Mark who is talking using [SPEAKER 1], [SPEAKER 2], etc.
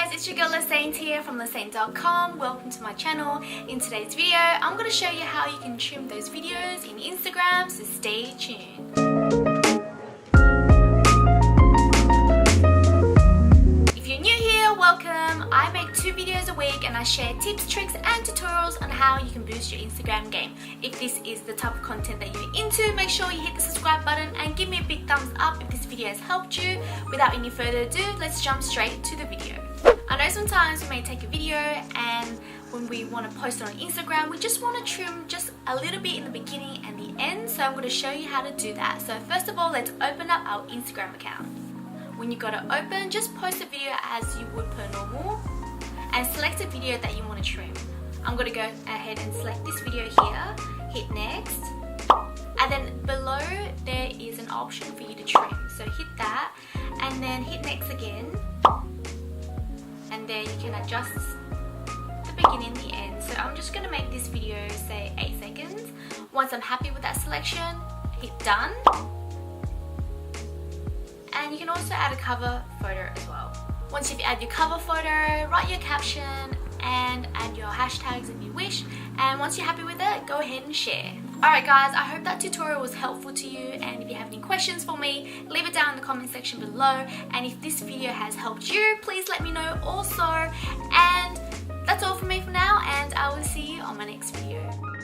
[SPEAKER 1] guys, it's your girl Seynt here from Seynt.com. Welcome to my channel. In today's video, I'm going to show you how you can trim those videos in Instagram, so stay tuned. If you're new here, welcome. I make 2 videos a week and I share tips, tricks and tutorials on how you can boost your Instagram game. If this is the type of content that you're into, make sure you hit the subscribe button and give me a big thumbs up if this video has helped you. Without any further ado, let's jump straight to the video. I know sometimes we may take a video and when we want to post it on Instagram, we just want to trim just a little bit in the beginning and the end, so I'm going to show you how to do that. So first of all, let's open up our Instagram account. When you go to open, just post a video as you would per normal and select a video that you want to trim. I'm going to go ahead and select this video here, hit next, and then below there is an option for you to trim. So hit that and then hit next again, and there you can adjust the beginning, the end. So I'm just going to make this video say 8 seconds. Once I'm happy with that selection, hit done. And you can also add a cover photo as well. Once you've added your cover photo, write your caption and add your hashtags if you wish. And once you're happy with it, go ahead and share. Alright guys, I hope that tutorial was helpful to you, and if you have any questions for me, leave it down in the comment section below. And if this video has helped you, please let me know also. And that's all from me for now, and I will see you on my next video.